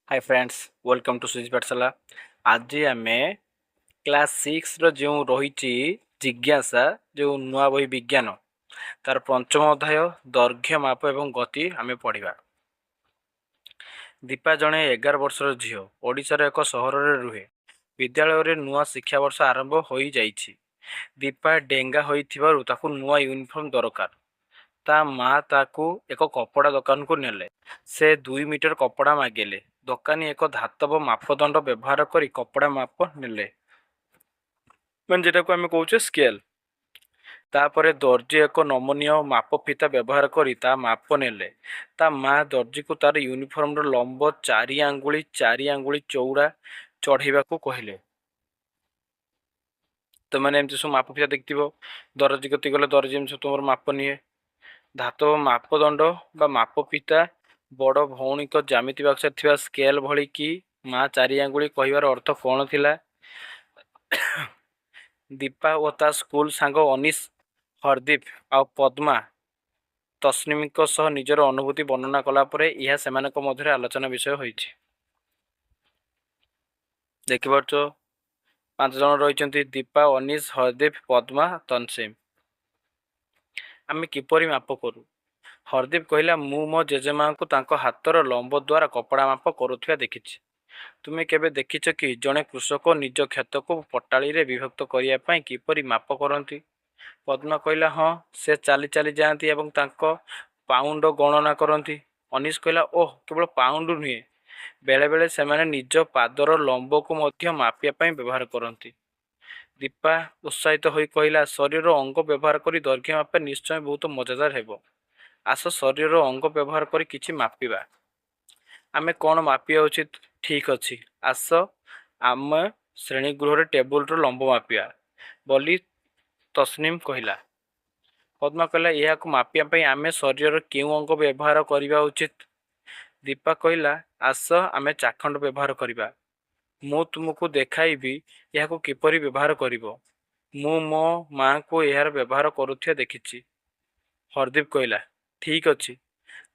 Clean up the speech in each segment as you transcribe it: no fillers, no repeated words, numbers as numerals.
Hi friends, welcome to सुजी पाठशाला। आज आम क्लास 6 रो जो रही जिज्ञासा जो नुआ बही विज्ञान तार पंचम अध्याय दैर्घ्य माप एवं गति आम पढ़ा। दीपा जड़े 11 वर्षर झील ओडिशार एक सहर में रुहे। विद्यालय नुआ शिक्षा वर्ष आरंभ हो जाइछि। दीपा डेंगा होइथिबारु ताकु नुआ यूनिफॉर्म दरकार। ता माँ ताकू एक कपड़ा दुकान को नेले। से 2 मीटर कपड़ा मागिले। दोकानी एक धातव मापदंड व्यवहार करी कपड़ा माप नेले, मैं जेटा को आम कहूचे स्केल। तापर दर्जी एक नमनीय माप फिता व्यवहार करी ता माप नेले। ता माँ दर्जी को तार यूनिफॉर्म रो लंब 4 आंगुली चौड़ा चढ़ेबा को कहले। तो मैंने एमती सब माप फिता देखिथिबो। दर्जी कति गले दर्जी एमती तुम माप निए। धातव मापदंड बा मापफिता बड़ भौणी ज्यामिति बक्स थिबा स्केल भली कि माँ 4 आंगुली कहिबार अर्थ कौन थिला। दीपा और ता स्कूल सांग अनिश, हरदीप आ पद्मा तस्निम सह निजर अनुभूति वर्णना कला परे यह सेमानक मध्य आलोचना विषय होइछि। देखिपारछ 5 जन रहिचंती दीपा, अनिश, हरदीप, पद्मा, तनसीम। आमे किपरि माप करू? हरदीप कहला, मु मो जेजेमा को तांको हाथर लंब द्वारा कपड़ा माप करुथिया देखिछि। तुमे केबे देखिछ कि जड़े कृषक निज क्षेत्र को पटाली रे विभक्त करिया पई किपरि माप करंती? पद्मा कहला, हाँ, से चाली चाली जाती एवं तांको पाउंड गणना करती। अनिश कहला, ओह, केवल पाउंड नुहे, बेले बेले सेमाने निज पादर लंब को मध्य मापिया पई व्यवहार करती। दीपा उत्साहित होई कहला, शरीर अंग व्यवहार करी दैर्घ्य मापे निश्चय बहुत मजादार हेबो। आस शरीर अंग व्यवहार करी किछि मापिबा। आमे कौन मापिया उचित? ठीक अछि, आस आम श्रेणी गृह टेबुल रो लंब मापिया बोली तस्निम कहला। पद्मा कहला, यह मापिया पई आमे शरीर केउ अंग व्यवहार करिबा उचित? दीपा कहला, आस आमे चाखंड व्यवहार करिबा। मु तुमको देखाइबी यह किपरि व्यवहार करिबो। मु मो माँ को यार व्यवहार करुथिया देखिछि। हरदीप कहला, ठीक अछि,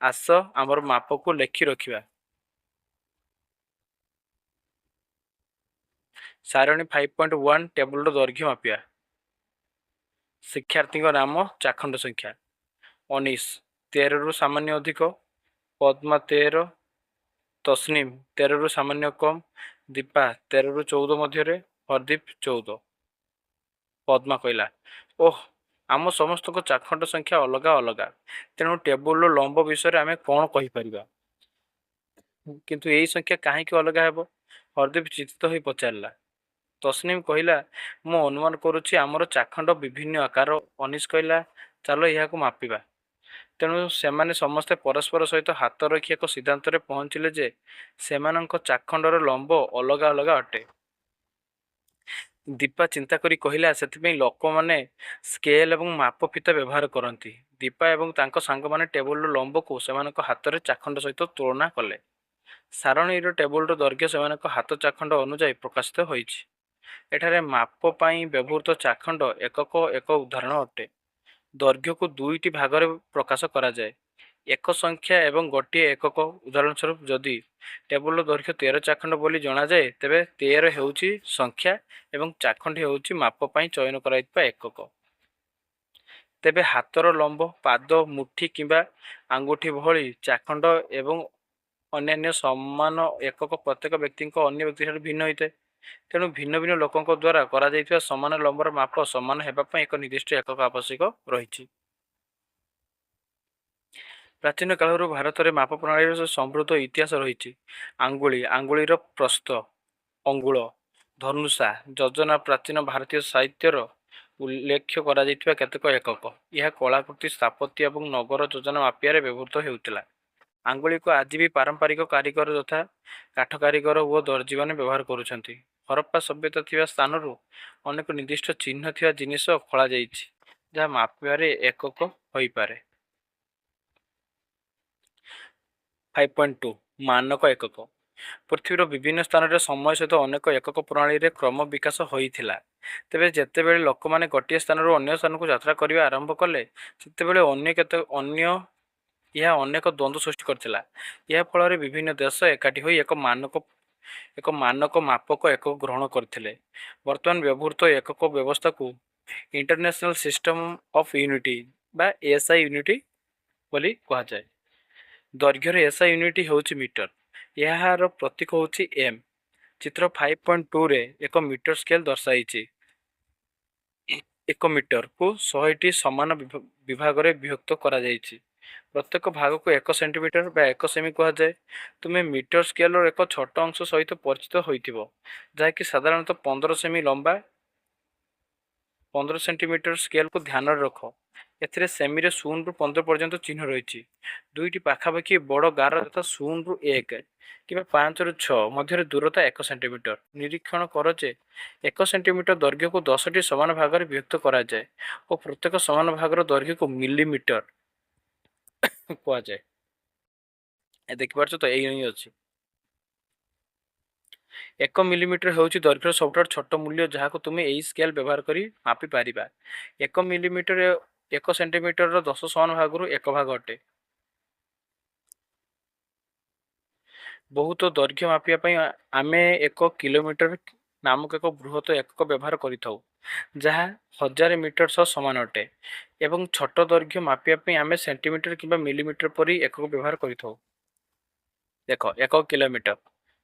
आस आमर माप को लेखि रखिबा। सारणी 5.1 टेबुल दैर्घ्य मापिया। शिक्षार्थी नाम, चाखंड संख्या। अनिश 13 रु सामान्य अधिक, पद्मा 13, तस्निम 13 रु सामान्य कम, दीपा 13 रु 14 मध्य, हरदीप 14। पद्मा कहला, ओह, आम समस्त को चाखंड संख्या अलगा अलगा, तेणु टेबुल लंब विषय आम कौन कहीपर, किंतु यही संख्या कहीं अलगा हेब? हरदीप चिंतित हो पचारा। तस्निम कहला, मु अनुमान करुछि आमर चाखंड विभिन्न आकार। अनिश कहला, चलो यह मापिबा। तेणु सेमाने समस्ते परस्पर सहित हाथ रखी एक सिद्धांत पहुंचले जे सेमानंक चाखंडर लंब अलगा अलगा अटे। दीपा चिंता करी कहला, सेथिपई लोक माने स्केल एवं माप फिता व्यवहार करती। दीपा एवं तांको सांग माने टेबुल लंब को सेमानक हाथ रे चाखंड सहित तुलना कले। सारणी टेबुल दैर्घ्य सेमानक हाथ चाखंड अनुसार प्रकाशित होइछि। एठारे माप पई व्यवहृत चाखंड एकक एक उदाहरण अटे। दैर्घ्य को दुईटी भाग में प्रकाश करा जाए, एक संख्या एवं गोटे एकक। उदाहरण स्वरूप जदि टेबुल दैर्घ्य 13 चाखंड बोली जना जाए, तेबे 13 हेउची संख्या एवं चाखंड हेउची माप पई चयन कराइतबा एकक। तेबे हाथर लंब, पाद, मुठी किंबा आंगुठी भली चाखंड एवं अन्यान्य समान एकक प्रत्येक व्यक्ति अन्य व्यक्ति भिन्न होता है। तेणु भिन्न भिन्न लोकों द्वारा करा जाइथिबा समान लंबर माप समान हेबा पई एक निर्दिष्ट एकक आवश्यक रही। प्राचीन काल भारत में माप प्रणाली समृद्ध इतिहास रही। आंगुलीर प्रस्थ, अंगुल, धनुषा, योजना प्राचीन भारतीय साहित्यर उल्लेख करा जाइथिबा केतेक एकक। यह कलाकृति, स्थापत्य और नगर योजना मापिया व्यवहृत होउतिला। आंगुली को आज भी पारंपरिक कारीगर यथा काठ कारीगर और दर्जी मैंने व्यवहार करुछंती। हरप्पा सभ्यता थिबा स्थान अनेक निर्दिष्ट चिन्ह थिबा जिनिस खोला जाइछि, जहाँ मापिबारे एकक होई पारे। 5.2 मानक एकक। पृथ्वीर विभिन्न स्थान में समय सहित अनेक एकक प्रणाली रे क्रम विकास होइथिला। तेबे जेतेबेले लोक माने गोटे स्थान अन्य स्थान को यात्रा करबा आरंभ कले, सेतेबेले अन्य ଏହା ଅନେକ ଦ୍ୱନ୍ଦ୍ୱ ସୃଷ୍ଟି କରିଥିଲା। ଏହା ଫଳରେ ବିଭିନ୍ନ ଦେଶ ଏକାଠି ହୋଇ ଏକ ମାନକ ମାପକ ଏକକ ଗ୍ରହଣ କରିଥିଲେ। ବର୍ତ୍ତମାନ ବ୍ୟବହୃତ ଏକକ ବ୍ୟବସ୍ଥାକୁ ଇଣ୍ଟରନ୍ୟାସନାଲ ସିଷ୍ଟମ ଅଫ ୟୁନିଟି ବା ଏସ୍ଆଇ ୟୁନିଟି ବୋଲି କୁହାଯାଏ। ଦୈର୍ଘ୍ୟରେ ଏସ୍ଆଇ ୟୁନିଟ୍ ହେଉଛି ମିଟର। ଏହାର ପ୍ରତୀକ ହେଉଛି ଏମ୍। ଚିତ୍ର 5.2ରେ ଏକ ମିଟର ସ୍କେଲ ଦର୍ଶାଯାଇଛି। ଏକ ମିଟରକୁ 100ଟି ସମାନ ବିଭାଗରେ ବିଭକ୍ତ କରାଯାଇଛି। ପ୍ରତ୍ୟେକ ଭାଗକୁ 1 ସେଣ୍ଟିମିଟର ବା 1 ସେମି କୁହାଯାଏ। ତୁମେ ମିଟର ସ୍କେଲର ଏକ ଛୋଟ ଅଂଶ ସହିତ ପରିଚିତ ହୋଇଥିବ, ଯାହାକି ସାଧାରଣତଃ 15 ସେମି ଲମ୍ବା। 15 ସେଣ୍ଟିମିଟର ସ୍କେଲକୁ ଧ୍ୟାନରେ ରଖ। ଏଥିରେ ସେମିରେ 0ରୁ 15 ପର୍ଯ୍ୟନ୍ତ ଚିହ୍ନ ରହିଛି। ଦୁଇଟି ପାଖାପାଖି ବଡ଼ ଗାର ଯଥା 0ରୁ 1 କିମ୍ବା 5ରୁ 6 ମଧ୍ୟରେ ଦୂରତା 1 ସେଣ୍ଟିମିଟର। ନିରୀକ୍ଷଣ କର ଯେ 1 ସେଣ୍ଟିମିଟର ଦୈର୍ଘ୍ୟକୁ 10ଟି ସମାନ ଭାଗରେ ବିଭକ୍ତ କରାଯାଏ ଓ ପ୍ରତ୍ୟେକ ସମାନ ଭାଗର ଦୈର୍ଘ୍ୟକୁ ମିଲିମିଟର କୁହାଯାଏ। ଦେଖିପାରୁଛ ତ, ଏଇ ହିଁ ଅଛି। 1 ମିଲିମିଟର ହେଉଛି ଦୈର୍ଘ୍ୟର ସବୁଠାରୁ ଛୋଟ ମୂଲ୍ୟ, ଯାହାକୁ ତୁମେ ଏହି ସ୍କେଲ ବ୍ୟବହାର କରି ମାପି ପାରିବା। 1 ମିଲିମିଟର 1 ସେଣ୍ଟିମିଟରର 10 ସମାନ ଭାଗରୁ 1 ଭାଗ ଅଟେ। ବହୁତ ଦୈର୍ଘ୍ୟ ମାପିବା ପାଇଁ ଆମେ 1 କିଲୋମିଟର ନାମକ ଏକ ବୃହତ ଏକକ ବ୍ୟବହାର କରିଥାଉ, ଯାହା 1000 ମିଟର ସହ ସମାନ ଅଟେ। ଏବଂ ଛୋଟ ଦୈର୍ଘ୍ୟ ମାପିବା ପାଇଁ ଆମେ ସେଣ୍ଟିମିଟର କିମ୍ବା ମିଲିମିଟର ପରି ଏକକ ବ୍ୟବହାର କରିଥାଉ। ଦେଖ, 1 kilometre,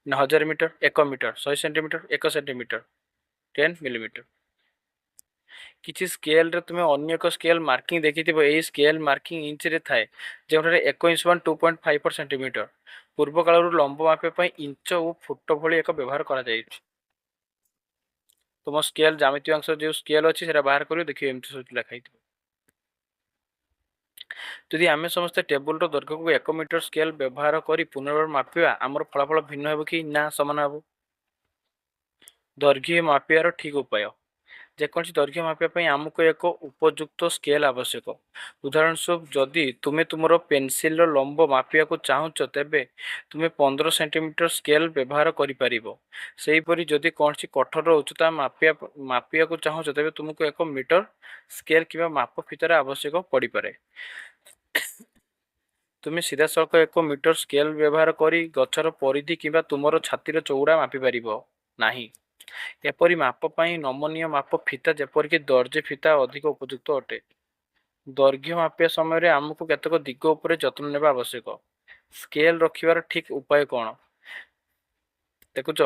1000 metre, 1 metre, 100 centimetre, 1 centimetre, 10 millimetre. କିଛି ସ୍କେଲରେ ତୁମେ ଅନ୍ୟ ଏକ ସ୍କେଲ ମାର୍କିଂ ଦେଖିଥିବ। ଏହି ସ୍କେଲ ମାର୍କିଂ ଇଞ୍ଚରେ ଥାଏ, ଯେଉଁଠାରେ 1 ଇଞ୍ଚ 2.54 ସେଣ୍ଟିମିଟର। ପୂର୍ବ କାଳରୁ ଲମ୍ବ ମାପିବା ପାଇଁ ଇଞ୍ଚ ଓ ଫୁଟ ଭଳି ଏକ ବ୍ୟବହାର କରାଯାଇଛି। ତୁମ ସ୍କେଲ ଜ୍ୟାମିତୀୟ ଅଂଶ ଯେଉଁ ସ୍କେଲ ଅଛି ସେଟା ବାହାର କରିବ, ଦେଖିବ ଏମିତି ସବୁ ଲେଖା ହେଇଥିବ। ଯଦି ଆମେ ସମସ୍ତେ ଟେବୁଲର ଦୈର୍ଘ୍ୟକୁ 1 ମିଟର ସ୍କେଲ ବ୍ୟବହାର କରି ପୁନର୍ବାର ମାପିବା, ଆମର ଫଳାଫଳ ଭିନ୍ନ ହେବ କି ନା ସମାନ ହେବ? ଦୈର୍ଘ୍ୟ ମାପିବାର ଠିକ୍ ଉପାୟ। ଯେକୌଣସି ଦୈର୍ଘ୍ୟ ମାପିବା ପାଇଁ ଆମକୁ ଏକ ଉପଯୁକ୍ତ ସ୍କେଲ ଆବଶ୍ୟକ। ଉଦାହରଣ ସ୍ୱରୂପ, ଯଦି ତୁମେ ତୁମର ପେନସିଲର ଲମ୍ବ ମାପିବାକୁ ଚାହୁଁଛ, ତେବେ ତୁମେ 15 ସେଣ୍ଟିମିଟର ସ୍କେଲ ବ୍ୟବହାର କରିପାରିବ। ସେହିପରି ଯଦି କୌଣସି କୋଠରର ଉଚ୍ଚତା ମାପିବାକୁ ଚାହୁଁଛ, ତେବେ ତୁମକୁ 1 ମିଟର ସ୍କେଲ କିମ୍ବା ମାପ ଫିତାର ଆବଶ୍ୟକ ପଡ଼ିପାରେ। ତୁମେ ସିଧାସଳଖ 1 ମିଟର ସ୍କେଲ ବ୍ୟବହାର କରି ଗଛର ପରିଧି କିମ୍ବା ତୁମର ଛାତିର ଚଉଡ଼ା ମାପିପାରିବ ନାହିଁ। ଏପରି ମାପ ପାଇଁ ନମନୀୟ ମାପ ଫିତା, ଯେପରିକି ଦର୍ଜି ଫିତା ଅଧିକ ଉପଯୁକ୍ତ ଅଟେ। ଦୈର୍ଘ୍ୟ ମାପିବା ସମୟରେ ଆମକୁ କେତେକ ଦିଗ ଉପରେ ଯତ୍ନ ନେବା ଆବଶ୍ୟକ। ସ୍କେଲ ରଖିବାର ଠିକ୍ ଉପାୟ କ'ଣ? ଦେଖୁଛ,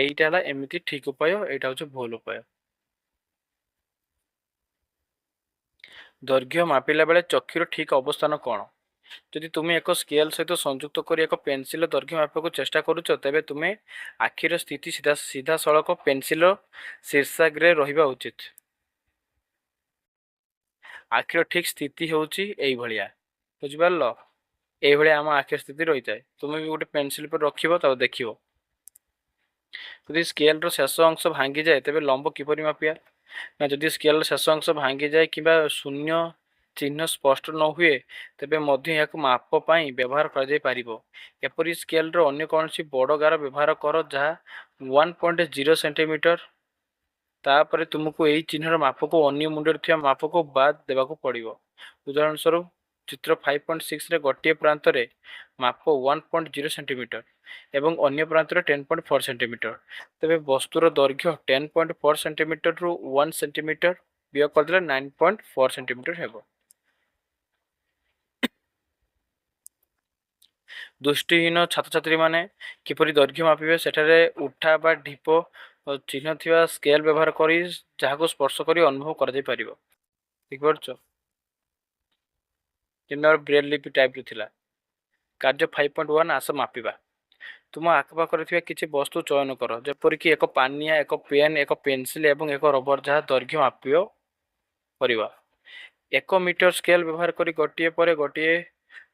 ଏଇଟା ହେଲା ଏମିତି ଠିକ୍ ଉପାୟ, ଏଇଟା ହେଉଛି ଭୁଲ ଉପାୟ। ଦୈର୍ଘ୍ୟ ମାପିଲା ବେଳେ ଚକ୍ଷୁର ଠିକ୍ ଅବସ୍ଥାନ କ'ଣ? ଯଦି ତୁମେ ଏକ ସ୍କେଲ ସହିତ ସଂଯୁକ୍ତ କରି ଏକ ପେନସିଲର ଦୈର୍ଘ୍ୟ ମାପିବାକୁ ଚେଷ୍ଟା କରୁଛ, ତେବେ ତୁମେ ଆଖିର ସ୍ଥିତି ସିଧାସଳଖ ପେନସିଲର ଶୀର୍ଷାଗ୍ରେ ରହିବା ଉଚିତ। ଆଖିର ଠିକ୍ ସ୍ଥିତି ହେଉଛି ଏଇଭଳିଆ, ବୁଝିପାରିଲ? ଏଇଭଳିଆ ଆମ ଆଖିର ସ୍ଥିତି ରହିଥାଏ। ତୁମେ ବି ଗୋଟେ ପେନସିଲ ଉପରେ ରଖିବ, ତାକୁ ଦେଖିବ। ଯଦି ସ୍କେଲର ଶେଷ ଅଂଶ ଭାଙ୍ଗିଯାଏ, ତେବେ ଲମ୍ବ କିପରି ମାପିବା? ନା, ଯଦି ସ୍କେଲର ଶେଷ ଅଂଶ ଭାଙ୍ଗିଯାଏ କିମ୍ବା ଶୂନ୍ୟ ଚିହ୍ନ ସ୍ପଷ୍ଟ ନ ହୁଏ, ତେବେ ମଧ୍ୟ ଏହାକୁ ମାପ ପାଇଁ ବ୍ୟବହାର କରାଯାଇପାରିବ। ଏପରି ସ୍କେଲର ଅନ୍ୟ କୌଣସି ବଡ଼ ଗାର ବ୍ୟବହାର କର, ଯାହା 1.0 ସେଣ୍ଟିମିଟର। ତାପରେ ତୁମକୁ ଏହି ଚିହ୍ନର ମାପକୁ ଅନ୍ୟ ମୁଣ୍ଡରେ ଥିବା ମାପକୁ ବାଦ ଦେବାକୁ ପଡ଼ିବ। ଉଦାହରଣ ସ୍ୱରୂପ, ଚିତ୍ର 5.6ରେ ଗୋଟିଏ ପ୍ରାନ୍ତରେ ମାପ 1.0 ସେଣ୍ଟିମିଟର ଏବଂ ଅନ୍ୟ ପ୍ରାନ୍ତରେ 10.4 ସେଣ୍ଟିମିଟର। ତେବେ ବସ୍ତୁର ଦୈର୍ଘ୍ୟ 10.4 ସେଣ୍ଟିମିଟରରୁ 1 ସେଣ୍ଟିମିଟର ବିୟୋଗ କରିଦେଲେ 9.4 ସେଣ୍ଟିମିଟର ହେବ। ଦୃଷ୍ଟିହୀନ ଛାତ୍ରଛାତ୍ରୀମାନେ କିପରି ଦୈର୍ଘ୍ୟ ମାପିବେ? ସେଠାରେ ଉଠା ବା ଢିପ ଚିହ୍ନ ଥିବା ସ୍କେଲ ବ୍ୟବହାର କରି ଯାହାକୁ ସ୍ପର୍ଶ କରି ଅନୁଭବ କରାଯାଇପାରିବ। ଦେଖିପାରୁଛ, ଯେମିତି ଆମର ବ୍ରେଲ ଲିପି ଟାଇପ୍ର ଥିଲା। କାର୍ଯ୍ୟ 5.1, ଆସ ମାପିବା। ତୁମ ଆଖପାଖରେ ଥିବା କିଛି ବସ୍ତୁ ଚୟନ କର, ଯେପରିକି ଏକ ପାନିଆ, ଏକ ପେନ୍, ଏକ ପେନସିଲ ଏବଂ ଏକ ରବର, ଯାହା ଦୈର୍ଘ୍ୟ ମାପିବ କରିବା। 1 ମିଟର ସ୍କେଲ ବ୍ୟବହାର କରି ଗୋଟିଏ ପରେ ଗୋଟିଏ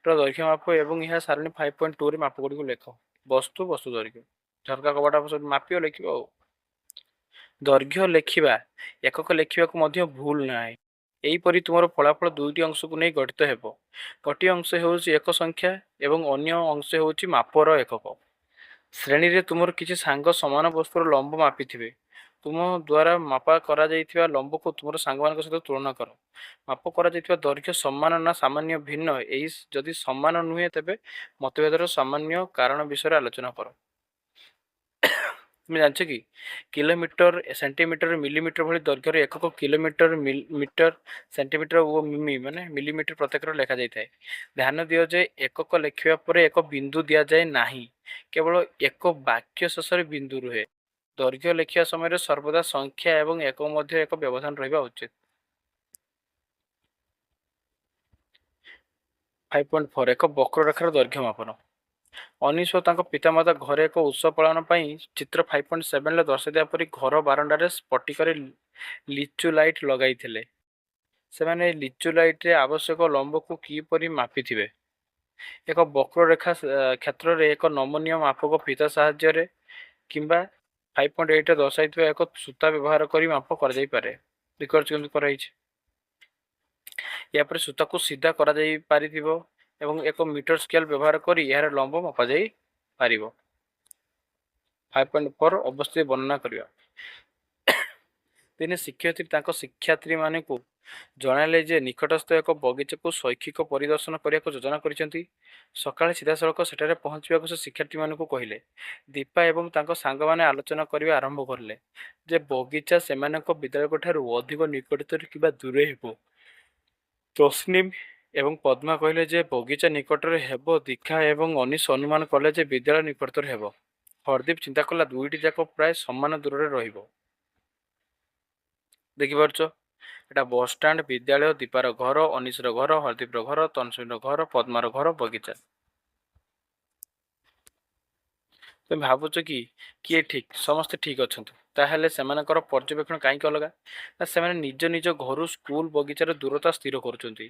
ଦୈର୍ଘ୍ୟ ମାପ ଏବଂ ଏହା ସାରଣୀ 5.2ରେ ମାପଗୁଡ଼ିକୁ ଲେଖ। ବସ୍ତୁ ଦୈର୍ଘ୍ୟ, ଝରକା କବାଟ ମାପିବ, ଲେଖିବ। ଆଉ ଦୈର୍ଘ୍ୟ ଲେଖିବା ଏକକ ଲେଖିବାକୁ ମଧ୍ୟ ଭୁଲ ନାହିଁ। ଏହିପରି ତୁମର ଫଳାଫଳ ଦୁଇଟି ଅଂଶକୁ ନେଇ ଗଠିତ ହେବ। ଗୋଟିଏ ଅଂଶ ହେଉଛି ଏକ ସଂଖ୍ୟା ଏବଂ ଅନ୍ୟ ଅଂଶ ହେଉଛି ମାପର ଏକକ। ଶ୍ରେଣୀରେ ତୁମର କିଛି ସାଙ୍ଗ ସମାନ ବସ୍ତୁର ଲମ୍ବ ମାପିଥିବେ। ତୁମ ଦ୍ୱାରା ମାପା କରାଯାଇଥିବା ଲମ୍ବକୁ ତୁମର ସାଙ୍ଗମାନଙ୍କ ସହିତ ତୁଳନା କର। ମାପ କରାଯାଇଥିବା ଦୈର୍ଘ୍ୟ ସମାନ ନା ସାମାନ୍ୟ ଭିନ୍ନ, ଏହି ଯଦି ସମାନ ନୁହେଁ ତେବେ ମତଭେଦର ସାମାନ୍ୟ କାରଣ ବିଷୟରେ ଆଲୋଚନା କର। ତୁମେ ଜାଣିଛ କି କିଲୋମିଟର, ସେଣ୍ଟିମିଟର, ମିଲିମିଟର ଭଳି ଦୈର୍ଘ୍ୟର ଏକକ କିଲୋମିଟର, ମିଟର, ସେଣ୍ଟିମିଟର ଓ ମିମି ମାନେ ମିଲିମିଟର ପ୍ରତ୍ୟେକର ଲେଖାଯାଇଥାଏ। ଧ୍ୟାନ ଦିଅ ଯେ ଏକକ ଲେଖିବା ପରେ ଏକ ବିନ୍ଦୁ ଦିଆଯାଏ ନାହିଁ, କେବଳ ଏକ ବାକ୍ୟ ଶେଷରେ ବିନ୍ଦୁ ରୁହେ। ଦୈର୍ଘ୍ୟ ଲେଖିବା ସମୟରେ ସର୍ବଦା ସଂଖ୍ୟା ଏବଂ ଏକ ମଧ୍ୟରେ ଏକ ବ୍ୟବଧାନ ରହିବା ଉଚିତ। 5.4 ଏକ ବକ୍ରରେଖାର ଦୈର୍ଘ୍ୟ ମାପନ। ଅନିଶ ଓ ତାଙ୍କ ପିତାମାତା ଘରେ ଏକ ଉତ୍ସବ ପାଳନ ପାଇଁ ଚିତ୍ର 5.7ରେ ଦର୍ଶାଇଥିବା ପରି ଘର ବାରଣ୍ଡାରେ ସ୍ଫଟିକରେ ଲିଚୁ ଲାଇଟ୍ ଲଗାଇଥିଲେ। ସେମାନେ ଲିଚୁ ଲାଇଟ୍ରେ ଆବଶ୍ୟକ ଲମ୍ବକୁ କିପରି ମାପିଥିବେ? ଏକ ବକ୍ରରେଖା କ୍ଷେତ୍ରରେ ଏକ ନମନୀୟ ମାପକ ଫିତା ସାହାଯ୍ୟରେ କିମ୍ବା 5.8ରେ ଦର୍ଶାଇଥିବା ଏକ ସୂତା ବ୍ୟବହାର କରି ମାପ କରାଯାଇପାରେ। ରିକର୍ଡ କେମିତି କରାଯାଇଛି? ଏହାପରେ ସୂତାକୁ ସିଧା କରାଯାଇପାରିଥିବ ଏବଂ ଏକ ମିଟର ସ୍କେଲ ବ୍ୟବହାର କରି ଏହାର ଲମ୍ବ ମପାଯାଇ ପାରିବ। 5.4 ଅବସ୍ଥିତି ବର୍ଣ୍ଣନା କରିବା। ଦିନେ ଶିକ୍ଷୟିତ୍ରୀ ତାଙ୍କ ଶିକ୍ଷାର୍ଥୀମାନଙ୍କୁ ଜଣାଇଲେ ଯେ ନିକଟସ୍ଥ ଏକ ବଗିଚାକୁ ଶୈକ୍ଷିକ ପରିଦର୍ଶନ କରିବାକୁ ଯୋଜନା କରିଛନ୍ତି। ସକାଳେ ସିଧାସଳଖ ସେଠାରେ ପହଞ୍ଚିବାକୁ ସେ ଶିକ୍ଷାର୍ଥୀମାନଙ୍କୁ କହିଲେ। ଦୀପା ଏବଂ ତାଙ୍କ ସାଙ୍ଗମାନେ ଆଲୋଚନା କରିବା ଆରମ୍ଭ କଲେ ଯେ ବଗିଚା ସେମାନଙ୍କ ବିଦ୍ୟାଳୟଠାରୁ ଅଧିକ ନିକଟରେ କିମ୍ବା ଦୂରେ ହେବ। ତସ୍ନିମ୍ ଏବଂ ପଦ୍ମା କହିଲେ ଯେ ବଗିଚା ନିକଟରେ ହେବ। ଦୀକ୍ଷା ଏବଂ ଅନିଶ ଅନୁମାନ କଲେ ଯେ ବିଦ୍ୟାଳୟ ନିକଟରେ ହେବ। ହରଦୀପ ଚିନ୍ତା କଲା ଦୁଇଟି ଯାକ ପ୍ରାୟ ସମାନ ଦୂରରେ ରହିବ। ଦେଖିପାରୁଛ, ଏଟା ବସଷ୍ଟାଣ୍ଡ, ବିଦ୍ୟାଳୟ, ଦୀପାର ଘର, ଅନିଶର ଘର, ହରଦୀପର ଘର, ତନ୍ସୁର ଘର, ପଦ୍ମାର ଘର, ବଗିଚା। ତୁମେ ଭାବୁଛ କି କିଏ ଠିକ୍? ସମସ୍ତେ ଠିକ୍ ଅଛନ୍ତି। ତାହେଲେ ସେମାନଙ୍କର ପର୍ଯ୍ୟବେକ୍ଷଣ କାହିଁକି ଅଲଗା? ନା ସେମାନେ ନିଜ ନିଜ ଘରୁ ସ୍କୁଲ ବଗିଚାର ଦୂରତା ସ୍ଥିର କରୁଛନ୍ତି।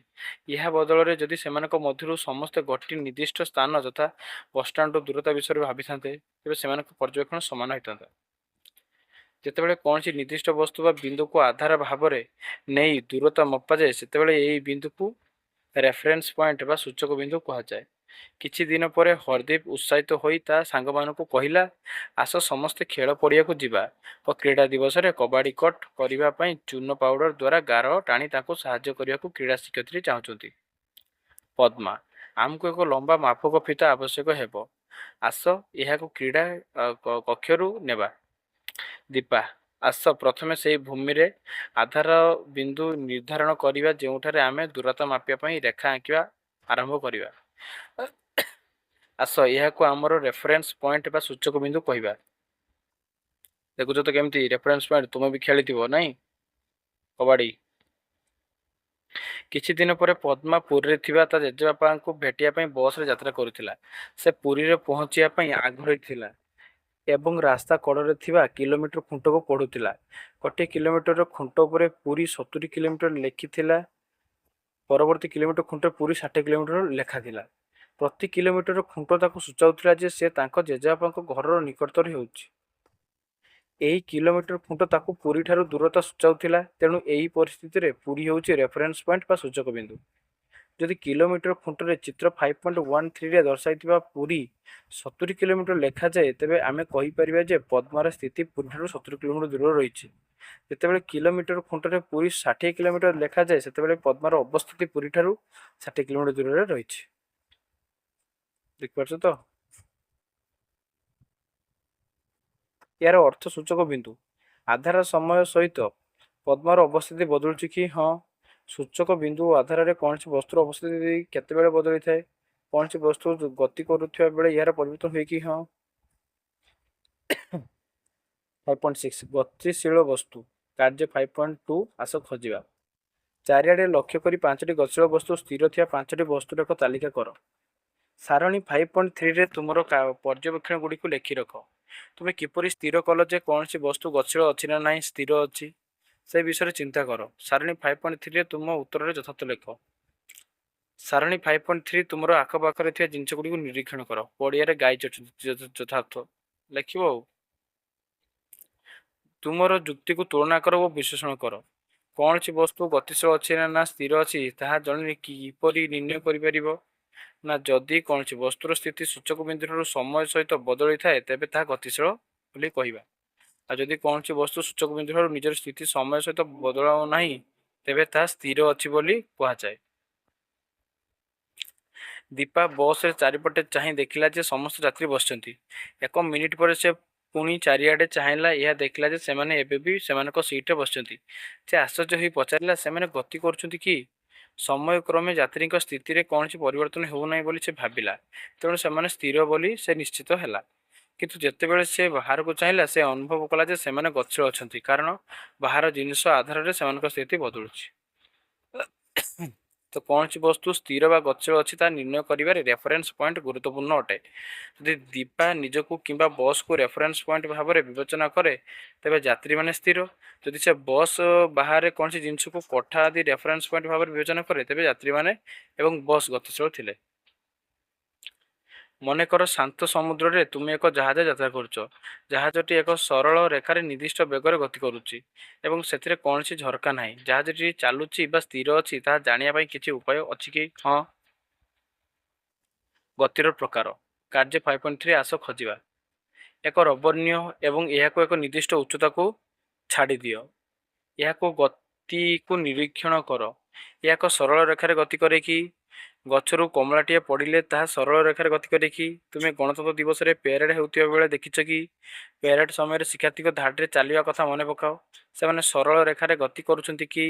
ଏହା ବଦଳରେ ଯଦି ସେମାନଙ୍କ ମଧ୍ୟରୁ ସମସ୍ତେ ଗୋଟିଏ ନିର୍ଦ୍ଦିଷ୍ଟ ସ୍ଥାନ ଯଥା ବସଷ୍ଟାଣ୍ଡର ଦୂରତା ବିଷୟରେ ଭାବିଥାନ୍ତେ, ତେବେ ସେମାନଙ୍କ ପର୍ଯ୍ୟବେକ୍ଷଣ ସମାନ ହୋଇଥାନ୍ତା। ଯେତେବେଳେ କୌଣସି ନିର୍ଦ୍ଦିଷ୍ଟ ବସ୍ତୁ ବା ବିନ୍ଦୁକୁ ଆଧାର ଭାବରେ ନେଇ ଦୂରତା ମପାଯାଏ, ସେତେବେଳେ ଏହି ବିନ୍ଦୁକୁ ରେଫରେନ୍ସ ପଏଣ୍ଟ ବା ସୂଚକ ବିନ୍ଦୁ କୁହାଯାଏ। କିଛି ଦିନ ପରେ ହରଦୀପ ଉତ୍ସାହିତ ହୋଇ ତା ସାଙ୍ଗମାନଙ୍କୁ କହିଲା, ଆସ ସମସ୍ତେ ଖେଳ ପଡ଼ିଆକୁ ଯିବା ଓ କ୍ରୀଡ଼ା ଦିବସରେ କବାଡ଼ି କଟ୍ କରିବା ପାଇଁ ଚୂନ ପାଉଡର ଦ୍ୱାରା ଗାର ଟାଣି ତାଙ୍କୁ ସାହାଯ୍ୟ କରିବାକୁ କ୍ରୀଡ଼ା ଶିକ୍ଷୟିତ୍ରୀ ଚାହୁଁଛନ୍ତି। ପଦ୍ମା, ଆମକୁ ଏକ ଲମ୍ବା ମାପକ ଫିତା ଆବଶ୍ୟକ ହେବ। ଆସ ଏହାକୁ କ୍ରୀଡ଼ା କକ୍ଷରୁ ନେବା। ଦୀପା, ଆସ ପ୍ରଥମେ ସେହି ଭୂମିରେ ଆଧାର ବିନ୍ଦୁ ନିର୍ଦ୍ଧାରଣ କରିବା ଯେଉଁଠାରେ ଆମେ ଦୂରତା ମାପିବା ପାଇଁ ରେଖା ଆଙ୍କିବା ଆରମ୍ଭ କରିବା। ଆସ ଏହାକୁ ଆମର ରେଫରେନ୍ସ ପଏଣ୍ଟ ବା ସୂଚକ ବିନ୍ଦୁ କହିବା। ଦେଖୁଛ ତ କେମିତି ରେଫରେନ୍ସ ପଏଣ୍ଟ, ତୁମେ ବି ଖେଳିଥିବ ନାଇଁ କବାଡ଼ି। କିଛି ଦିନ ପରେ ପଦ୍ମା ପୁରୀରେ ଥିବା ତା ଜେଜେବାପାଙ୍କୁ ଭେଟିବା ପାଇଁ ବସ୍ରେ ଯାତ୍ରା କରୁଥିଲା। ସେ ପୁରୀରେ ପହଞ୍ଚିବା ପାଇଁ ଆଗ୍ରହୀ ଥିଲା ଏବଂ ରାସ୍ତା କଡ଼ରେ ଥିବା କିଲୋମିଟର ଖୁଣ୍ଟକୁ ପଢ଼ୁଥିଲା। ଗୋଟିଏ କିଲୋମିଟର ଖୁଣ୍ଟ ଉପରେ ପୁରୀ 70 କିଲୋମିଟର ଲେଖିଥିଲା। ପରବର୍ତ୍ତୀ କିଲୋମିଟର ଖୁଣ୍ଟରେ ପୁରୀ 60 କିଲୋମିଟର ଲେଖାଥିଲା। ପ୍ରତି କିଲୋମିଟର ଖୁଣ୍ଟ ତାକୁ ସୂଚାଉଥିଲା ଯେ ସେ ତାଙ୍କ ଜେଜେବାପାଙ୍କ ଘରର ନିକଟତର ହେଉଛି। ଏହି କିଲୋମିଟର ଖୁଣ୍ଟ ତାକୁ ପୁରୀଠାରୁ ଦୂରତା ସୂଚାଉଥିଲା। ତେଣୁ ଏହି ପରିସ୍ଥିତିରେ ପୁରୀ ହେଉଛି ରେଫରେନ୍ସ ପଏଣ୍ଟ ବା ସୂଚକ ବିନ୍ଦୁ। ଯଦି କିଲୋମିଟର ଖୁଣ୍ଟରେ ଚିତ୍ର 5.13ରେ ଦର୍ଶାଇଥିବା ପୁରୀ 70 କିଲୋମିଟର ଲେଖାଯାଏ, ତେବେ ଆମେ କହିପାରିବା ଯେ ପଦ୍ମାର ସ୍ଥିତି ପୁରୀଠାରୁ 70 କିଲୋମିଟର ଦୂରରେ ରହିଛି। ଯେତେବେଳେ କିଲୋମିଟର ଖୁଣ୍ଟରେ ପୁରୀ 60 କିଲୋମିଟର ଲେଖାଯାଏ, ସେତେବେଳେ ପଦ୍ମାର ଅବସ୍ଥିତି ପୁରୀଠାରୁ 60 କିଲୋମିଟର ଦୂରରେ ରହିଛି। ଦେଖିପାରୁଛ ତ? ଏହାର ଅର୍ଥ ସୂଚକ ବିନ୍ଦୁ ଆଧାର ସମୟ ସହିତ ପଦ୍ମାର ଅବସ୍ଥିତି ବଦଳୁଛି କି? ହଁ। ସୂଚକ ବିନ୍ଦୁ ଆଧାରରେ କୌଣସି ବସ୍ତୁର ଅବସ୍ଥିତି କେତେବେଳେ ବଦଳିଥାଏ? କୌଣସି ବସ୍ତୁ ଗତି କରୁଥିବା ବେଳେ ଏହାର ପରିବର୍ତ୍ତନ ହୁଏ କି? ହଁ। 5.6 ଗତିଶୀଳ ବସ୍ତୁ କାର୍ଯ୍ୟ 5.2 ଆସ ଖୋଜିବା। ଚାରିଆଡ଼େ ଲକ୍ଷ୍ୟ କରି 5ଟି ଗତିଶୀଳ ବସ୍ତୁ ସ୍ଥିର ଥିବା 5ଟି ବସ୍ତୁର ଏକ ତାଲିକା କର। ସାରଣୀ 5.3ରେ ତୁମର ପର୍ଯ୍ୟବେକ୍ଷଣ ଗୁଡ଼ିକୁ ଲେଖି ରଖ। ତୁମେ କିପରି ସ୍ଥିର କଲ ଯେ କୌଣସି ବସ୍ତୁ ଗତିଶୀଳ ଅଛି ନା ନାହିଁ ସ୍ଥିର ଅଛି, ସେ ବିଷୟରେ ଚିନ୍ତା କର। ସାରଣୀ 5.3ରେ ତୁମ ଉତ୍ତରରେ ଯଥାର୍ଥ ଲେଖ। ସାରଣୀ 5.3 ତୁମର ଆଖପାଖରେ ଥିବା ଜିନିଷଗୁଡ଼ିକୁ ନିରୀକ୍ଷଣ କର। ପଡ଼ିଆରେ ଗାଈ ଯଥାର୍ଥ ଲେଖିବ। ଆଉ ତୁମର ଯୁକ୍ତିକୁ ତୁଳନା କର ଓ ବିଶ୍ଳେଷଣ କର। କୌଣସି ବସ୍ତୁ ଗତିଶୀଳ ଅଛି ନା ସ୍ଥିର ଅଛି ତାହା ଜଣେ କିପରି ନିର୍ଣ୍ଣୟ କରିପାରିବ? ନା ଯଦି କୌଣସି ବସ୍ତୁର ସ୍ଥିତି ସୂଚକ ବିନ୍ଦୁଠାରୁ ସମୟ ସହିତ ବଦଳିଥାଏ, ତେବେ ତାହା ଗତିଶୀଳ ବୋଲି କହିବା। ଆଉ ଯଦି କୌଣସି ବସ୍ତୁ ସୂଚକ ବିନ୍ଦୁ ଠାରୁ ନିଜର ସ୍ଥିତି ସମୟ ସହିତ ବଦଳାଉ ନାହିଁ ତେବେ ତାହା ସ୍ଥିର ଅଛି ବୋଲି କୁହାଯାଏ। ଦୀପା ବସରେ ଚାରିପଟେ ଚାହିଁ ଦେଖିଲା ଯେ ସମସ୍ତ ଯାତ୍ରୀ ବସିଛନ୍ତି। 1 ମିନିଟ ପରେ ସେ ପୁଣି ଚାରିଆଡ଼େ ଚାହିଁଲା। ଏହା ଦେଖିଲା ଯେ ସେମାନେ ଏବେ ବି ସେମାନଙ୍କ ସିଟ୍‌ରେ ବସିଛନ୍ତି। ସେ ଆଶ୍ଚର୍ଯ୍ୟ ହୋଇ ପଚାରିଲା, ସେମାନେ ଗତି କରୁଛନ୍ତି କି? ସମୟ କ୍ରମେ ଯାତ୍ରୀଙ୍କ ସ୍ଥିତିରେ କୌଣସି ପରିବର୍ତ୍ତନ ହେଉନାହିଁ ବୋଲି ସେ ଭାବିଲା। ତେଣୁ ସେମାନେ ସ୍ଥିର ବୋଲି ସେ ନିଶ୍ଚିତ ହେଲା। କିନ୍ତୁ ଯେତେବେଳେ ସେ ବାହାରକୁ ଚାହିଁଲା, ସେ ଅନୁଭବ କଲା ଯେ ସେମାନେ ଗତିଶୀଳ ଅଛନ୍ତି, କାରଣ ବାହାର ଜିନିଷ ଆଧାରରେ ସେମାନଙ୍କ ସ୍ଥିତି ବଦଳୁଛି। ତ କୌଣସି ବସ୍ତୁ ସ୍ଥିର ବା ଗତିଶୀଳ ଅଛି ତାହା ନିର୍ଣ୍ଣୟ କରିବାରେ ରେଫରେନ୍ସ ପଏଣ୍ଟ ଗୁରୁତ୍ୱପୂର୍ଣ୍ଣ ଅଟେ। ଯଦି ଦୀପା ନିଜକୁ କିମ୍ବା ବସ୍‌କୁ ରେଫରେନ୍ସ ପଏଣ୍ଟ ଭାବରେ ବିବେଚନା କରେ, ତେବେ ଯାତ୍ରୀମାନେ ସ୍ଥିର। ଯଦି ସେ ବସ୍ ବାହାରେ କୌଣସି ଜିନିଷକୁ କୋଠା ଆଦି ରେଫରେନ୍ସ ପଏଣ୍ଟ ଭାବରେ ବିବେଚନା କରେ, ତେବେ ଯାତ୍ରୀମାନେ ଏବଂ ବସ୍ ଗତିଶୀଳ ଥିଲେ। ମନେକର ଶାନ୍ତ ସମୁଦ୍ରରେ ତୁମେ ଏକ ଜାହାଜ ଯାତ୍ରା କରୁଛ। ଜାହାଜଟି ଏକ ସରଳ ରେଖାରେ ନିର୍ଦ୍ଦିଷ୍ଟ ବେଗରେ ଗତି କରୁଛି ଏବଂ ସେଥିରେ କୌଣସି ଝରକା ନାହିଁ। ଜାହାଜଟି ଚାଲୁଛି ବା ସ୍ଥିର ଅଛି ତାହା ଜାଣିବା ପାଇଁ କିଛି ଉପାୟ ଅଛି କି? ହଁ। ଗତିର ପ୍ରକାର। କାର୍ଯ୍ୟ 5.3 ଆସ ଖୋଜିବା। ଏକ ରବର ନିଅ ଏବଂ ଏହାକୁ ଏକ ନିର୍ଦ୍ଦିଷ୍ଟ ଉଚ୍ଚତାକୁ ଛାଡ଼ି ଦିଅ। ଏହାକୁ ଗତିକୁ ନିରୀକ୍ଷଣ କର। ଏହା ଏକ ସରଳ ରେଖାରେ ଗତି କରେ କି? ଗଛରୁ କମଳାଟିଏ ପଡ଼ିଲେ ତାହା ସରଳ ରେଖାରେ ଗତି କରେ କି? ତୁମେ ଗଣତନ୍ତ୍ର ଦିବସରେ ପ୍ୟାରେଡ୍ ହେଉଥିବା ବେଳେ ଦେଖିଛ କି? ପ୍ୟାରେଡ୍ ସମୟରେ ଶିକ୍ଷାର୍ଥୀଙ୍କ ଧାଡ଼ିରେ ଚାଲିବା କଥା ମନେ ପକାଅ। ସେମାନେ ସରଳ ରେଖାରେ ଗତି କରୁଛନ୍ତି କି?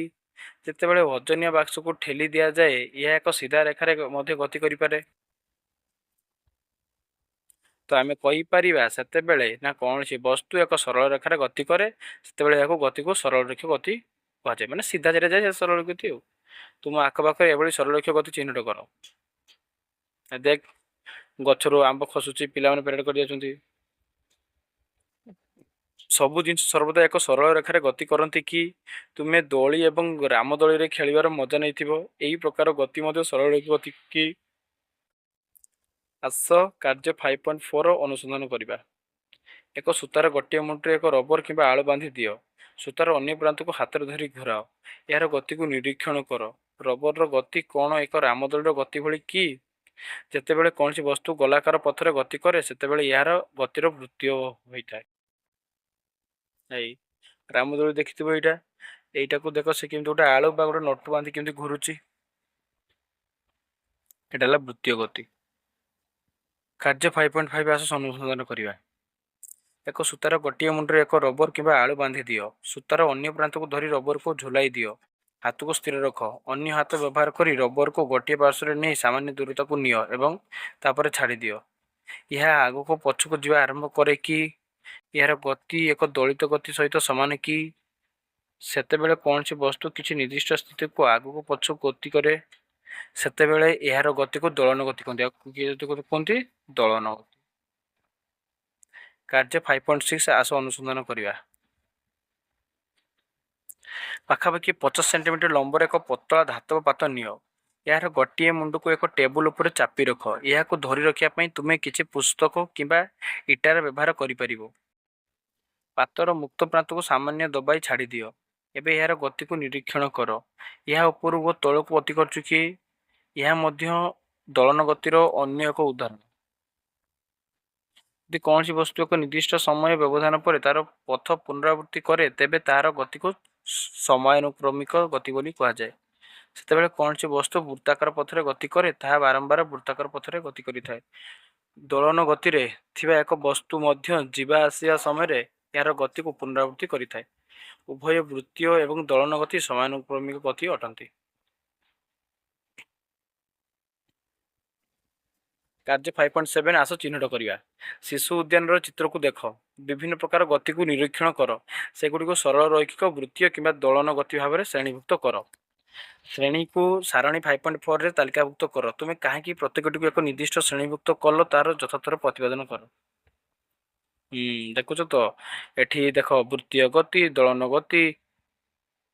ଯେତେବେଳେ ଓଜନିଆ ବାକ୍ସକୁ ଠେଲି ଦିଆଯାଏ, ଏହା ଏକ ସିଧା ରେଖାରେ ମଧ୍ୟ ଗତି କରିପାରେ। ତ ଆମେ କହିପାରିବା ସେତେବେଳେ ନା କୌଣସି ବସ୍ତୁ ଏକ ସରଳ ରେଖାରେ ଗତି କରେ, ସେତେବେଳେ ଏହାକୁ ଗତିକୁ ସରଳରେଖୀୟ ଗତି କୁହାଯାଏ। ମାନେ ସିଧା ଯେତେ ଯାଏ ସେ ସରଳ ଗତି। ଆଉ ତୁମ ଆଖପାଖରେ ଏଭଳି ସରଳରେଖୀୟ ଗତି ଚିହ୍ନଟ କର। ଦେଖ, ଗଛରୁ ଆମ୍ବ ଖସୁଛି, ପିଲାମାନେ ପ୍ୟାରେଡ୍ କରିଯାଉଛନ୍ତି। ସବୁ ଜିନିଷ ସର୍ବଦା ଏକ ସରଳ ରେଖାରେ ଗତି କରନ୍ତି କି? ତୁମେ ଦୋଳି ଏବଂ ରାମଦୋଳିରେ ଖେଳିବାର ମଜା ନେଇଥିବ। ଏହି ପ୍ରକାର ଗତି ମଧ୍ୟ ସରଳ ରେଖୀୟ ଗତି କି? ଆସ କାର୍ଯ୍ୟ 5.4 ଅନୁସନ୍ଧାନ କରିବା। ଏକ ସୂତାର ଗୋଟିଏ ମୁଣ୍ଡରେ ଏକ ରବର କିମ୍ବା ଆଳୁ ବାନ୍ଧି ଦିଅ। ସୂତାର ଅନ୍ୟ ପ୍ରାନ୍ତକୁ ହାତରେ ଧରି ଘୁରାଅ। ଏହାର ଗତିକୁ ନିରୀକ୍ଷଣ କର। ରବରର ଗତି କ'ଣ ଏକ ରାମଦୋଳିର ଗତି ଭଳି କି? ଯେତେବେଳେ କୌଣସି ବସ୍ତୁ ଗୋଲାକାର ପଥରେ ଗତି କରେ, ସେତେବେଳେ ଏହାର ଗତିର ବୃତ୍ତୀୟ ହୋଇଥାଏ। ଏଇ ରାମଦୋଳି ଦେଖିଥିବ ଏଇଟା। ଏଇଟାକୁ ଦେଖ, ସେ କେମିତି ଗୋଟେ ଆଳୁ ବା ଗୋଟେ ନଟୁ ବାନ୍ଧି କେମିତି ଘୁରୁଛି। ଏଇଟା ହେଲା ବୃତ୍ତୀୟ ଗତି। କାର୍ଯ୍ୟ 5.5 ଆସ ଅନୁସନ୍ଧାନ କରିବା। ଏକ ସୂତାର ଗୋଟିଏ ମୁଣ୍ଡରେ ଏକ ରବର କିମ୍ବା ଆଳୁ ବାନ୍ଧି ଦିଅ। ସୂତାର ଅନ୍ୟ ପ୍ରାନ୍ତକୁ ଧରି ରବରକୁ ଝୁଲାଇ ଦିଅ। ହାତକୁ ସ୍ଥିର ରଖ। ଅନ୍ୟ ହାତ ବ୍ୟବହାର କରି ରବରକୁ ଗୋଟିଏ ପାର୍ଶ୍ୱରେ ନେଇ ସାମାନ୍ୟ ଦୂରତାକୁ ନିଅ ଏବଂ ତାପରେ ଛାଡ଼ି ଦିଅ। ଏହା ଆଗକୁ ପଛକୁ ଯିବା ଆରମ୍ଭ କରେ କି? ଏହାର ଗତି ଏକ ଦଳିତ ଗତି ସହିତ ସମାନ କି? ସେତେବେଳେ କୌଣସି ବସ୍ତୁ କିଛି ନିର୍ଦ୍ଦିଷ୍ଟ ସ୍ଥିତିକୁ ଆଗକୁ ପଛକୁ ଗତି କରେ, ସେତେବେଳେ ଏହାର ଗତିକୁ ଦୋଳନ ଗତି କୁହନ୍ତି। ଆଉ କିଏ କୁହନ୍ତି? ଦୋଳନ ଗତି। କାର୍ଯ୍ୟ 5.6 ଆସ ଅନୁସନ୍ଧାନ କରିବା। ପାଖାପାଖି 50 ସେଣ୍ଟିମିଟର ଲମ୍ବର ଏକ ପତଳା ଧାତବ ପାତ ନିଅ। ଏହାର ଗୋଟିଏ ମୁଣ୍ଡକୁ ଏକ ଟେବୁଲ ଉପରେ ଚାପି ରଖ। ଏହାକୁ ଧରି ରଖିବା ପାଇଁ ତୁମେ କିଛି ପୁସ୍ତକ କିମ୍ବା ଇଟାର ବ୍ୟବହାର କରିପାରିବ। ପାତର ମୁକ୍ତ ପ୍ରାନ୍ତକୁ ସାମାନ୍ୟ ଦବାଇ ଛାଡ଼ି ଦିଅ। ଏବେ ଏହାର ଗତିକୁ ନିରୀକ୍ଷଣ କର। ଏହା ଉପରକୁ ଓ ତଳକୁ ଗତି କରୁଛି କି? ଏହା ମଧ୍ୟ ଦୋଳନ ଗତିର ଅନ୍ୟ ଏକ ଉଦାହରଣ। ଯଦି କୌଣସି ବସ୍ତୁ ଏକ ନିର୍ଦ୍ଦିଷ୍ଟ ସମୟ ବ୍ୟବଧାନ ପରେ ତାର ପଥ ପୁନରାବୃତ୍ତି କରେ, ତେବେ ତାହାର ଗତିକୁ ସମୟାନୁକ୍ରମିକ ଗତି ବୋଲି କୁହାଯାଏ। ସେତେବେଳେ କୌଣସି ବସ୍ତୁ ବୃତ୍ତାକାର ପଥରେ ଗତି କରେ, ତାହା ବାରମ୍ବାର ବୃତ୍ତାକାର ପଥରେ ଗତି କରିଥାଏ। ଦୋଳନ ଗତିରେ ଥିବା ଏକ ବସ୍ତୁ ମଧ୍ୟ ଯିବା ଆସିବା ସମୟରେ ଏହାର ଗତିକୁ ପୁନରାବୃତ୍ତି କରିଥାଏ। ଉଭୟ ବୃତ୍ତୀୟ ଏବଂ ଦୋଳନ ଗତି ସମୟାନୁକ୍ରମିକ ଗତି ଅଟନ୍ତି। କାର୍ଯ୍ୟ 5.7 ଆସ ଚିହ୍ନଟ କରିବା। ଶିଶୁ ଉଦ୍ୟାନର ଚିତ୍ରକୁ ଦେଖ। ବିଭିନ୍ନ ପ୍ରକାର ଗତିକୁ ନିରୀକ୍ଷଣ କର। ସେଗୁଡ଼ିକୁ ସରଳ ରୈଖିକ, ବୃତ୍ତୀୟ କିମ୍ବା ଦୋଳନ ଗତି ଭାବରେ ଶ୍ରେଣୀଭୁକ୍ତ କର। ଶ୍ରେଣୀକୁ ସାରଣୀ 5.4ରେ ତାଲିକାଭୁକ୍ତ କର। ତୁମେ କାହିଁକି ପ୍ରତ୍ୟେକଟିକୁ ଏକ ନିର୍ଦ୍ଦିଷ୍ଟ ଶ୍ରେଣୀଭୁକ୍ତ କଲ, ତାର ଯଥାର୍ଥ ପ୍ରତିପାଦନ କର। ଦେଖୁଛ ତ, ଏଠି ଦେଖ ବୃତ୍ତୀୟ ଗତି, ଦୋଳନ ଗତି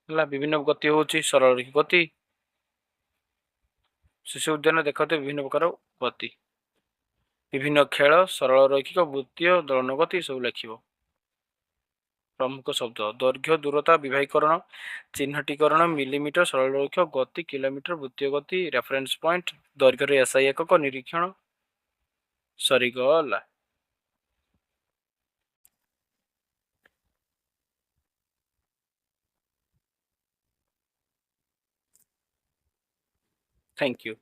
ହେଲା, ବିଭିନ୍ନ ଗତି ହେଉଛି ସରଳ ରୈଖିକ ଗତି। ଶିଶୁ ଉଦ୍ୟାନ ଦେଖାଉଥିବା ବିଭିନ୍ନ ପ୍ରକାର ଗତି, ବିଭିନ୍ନ ଖେଳ, ସରଳ ରୈଖିକ, ବୃତ୍ତୀୟ, ଦୋଳନ ଗତି ସବୁ ଲେଖିବ। ପ୍ରମୁଖ ଶବ୍ଦ: ଦୈର୍ଘ୍ୟ, ଦୂରତା, ବିବାହୀକରଣ, ଚିହ୍ନଟୀକରଣ, ମିଲିମିଟର, ସରଳ ରୈଖିକ ଗତି, କିଲୋମିଟର, ବୃତ୍ତୀୟ ଗତି, ରେଫରେନ୍ସ ପଏଣ୍ଟ, ଦୈର୍ଘ୍ୟରେ ଏସ୍ଆଇ ଏକକ, ନିରୀକ୍ଷଣ। ସରିଗଲା। Thank you.